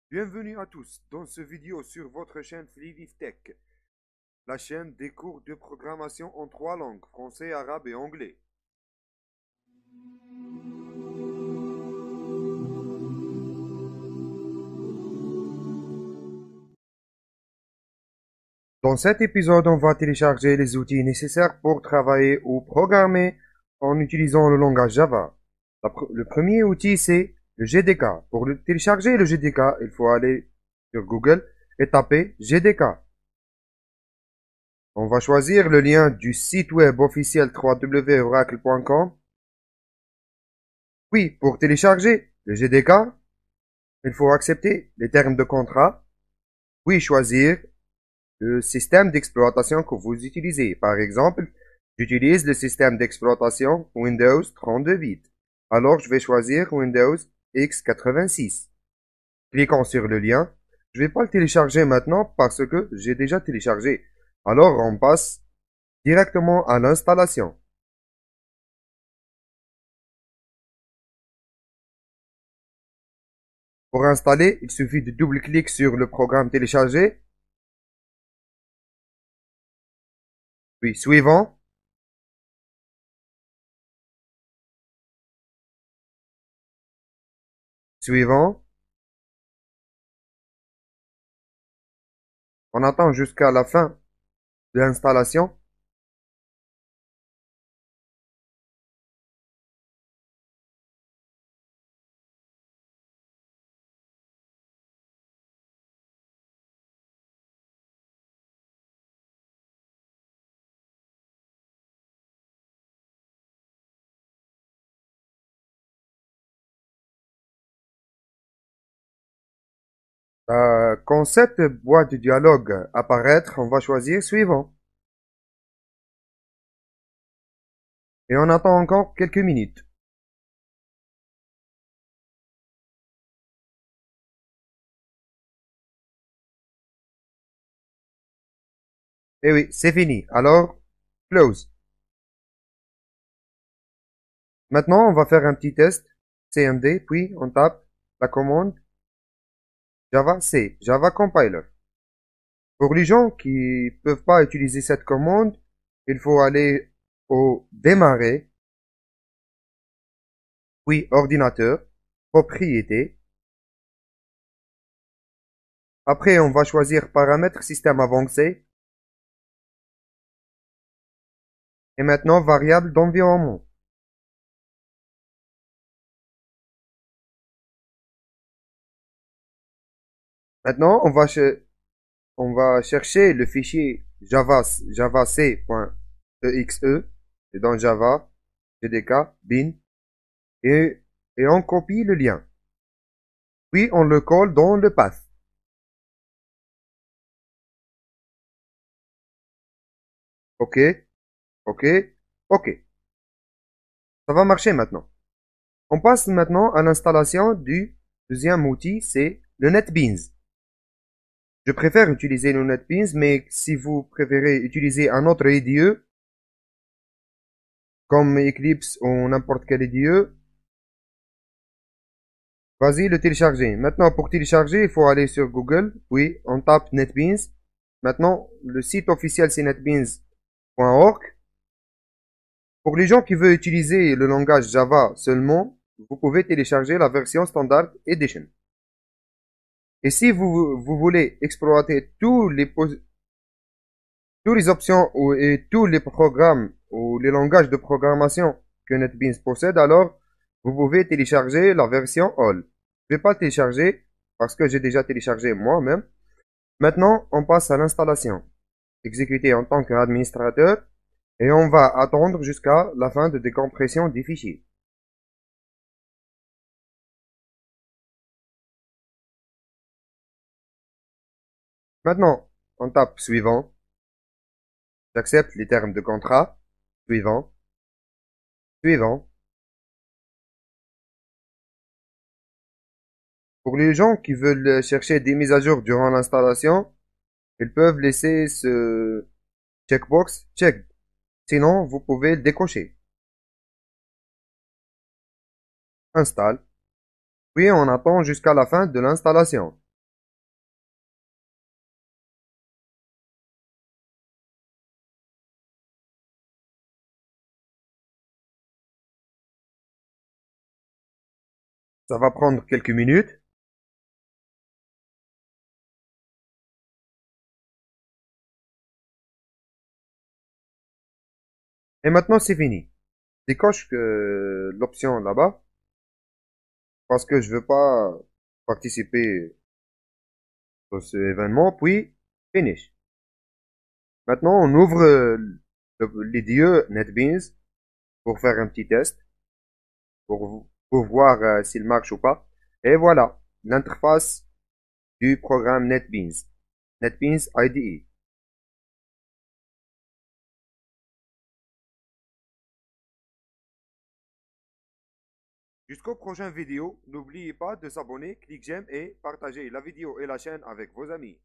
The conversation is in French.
Bienvenue à tous dans ce vidéo sur votre chaîne Tech, la chaîne des cours de programmation en 3 langues, français, arabe et anglais. Dans cet épisode, on va télécharger les outils nécessaires pour travailler ou programmer en utilisant le langage Java. Le premier outil, c'est le JDK. Pour télécharger le JDK, il faut aller sur Google et taper JDK. On va choisir le lien du site web officiel www.oracle.com. Puis, pour télécharger le JDK, il faut accepter les termes de contrat, puis choisir le système d'exploitation que vous utilisez. Par exemple, j'utilise le système d'exploitation Windows 32 bits. Alors, je vais choisir Windows x86. Cliquons sur le lien. Je ne vais pas le télécharger maintenant parce que j'ai déjà téléchargé. Alors, on passe directement à l'installation. Pour installer, il suffit de double-cliquer sur le programme téléchargé, puis suivant, suivant. On attend jusqu'à la fin de l'installation. Quand cette boîte de dialogue apparaître, on va choisir suivant. Et on attend encore quelques minutes. Et oui, c'est fini. Alors, close. Maintenant, on va faire un petit test CMD, puis on tape la commande Java C, Java Compiler. Pour les gens qui peuvent pas utiliser cette commande, il faut aller au démarrer, puis ordinateur, propriété. Après, on va choisir paramètres système avancé. Et maintenant, variable d'environnement. Maintenant, on va chercher le fichier javac.exe, c'est dans Java, JDK, bin, et on copie le lien. Puis, on le colle dans le path. OK, OK, OK. Ça va marcher maintenant. On passe maintenant à l'installation du deuxième outil, c'est le Netbeans. Je préfère utiliser le Netbeans, mais si vous préférez utiliser un autre IDE, comme Eclipse ou n'importe quel IDE, vas-y le télécharger. Maintenant, pour télécharger, il faut aller sur Google, puis on tape Netbeans. Maintenant, le site officiel c'est netbeans.org. Pour les gens qui veulent utiliser le langage Java seulement, vous pouvez télécharger la version Standard Edition. Et si vous voulez exploiter toutes les options et tous les programmes ou les langages de programmation que NetBeans possède, alors vous pouvez télécharger la version All. Je ne vais pas le télécharger parce que j'ai déjà téléchargé moi-même. Maintenant, on passe à l'installation. Exécuter en tant qu'administrateur et on va attendre jusqu'à la fin de décompression des fichiers. Maintenant, on tape suivant. J'accepte les termes de contrat. Suivant. Suivant. Pour les gens qui veulent chercher des mises à jour durant l'installation, ils peuvent laisser ce checkbox checked. Sinon, vous pouvez le décocher. Installe. Puis on attend jusqu'à la fin de l'installation. Ça va prendre quelques minutes. Et maintenant, c'est fini. Décoche l'option là-bas parce que je veux pas participer à cet événement, puis finish. Maintenant, on ouvre l'IDE Netbeans pour faire un petit test, pour voir s'il marche ou pas. Et voilà, l'interface du programme Netbeans. Netbeans IDE. Jusqu'au prochain vidéo, n'oubliez pas de s'abonner, cliquez j'aime et partagez la vidéo et la chaîne avec vos amis.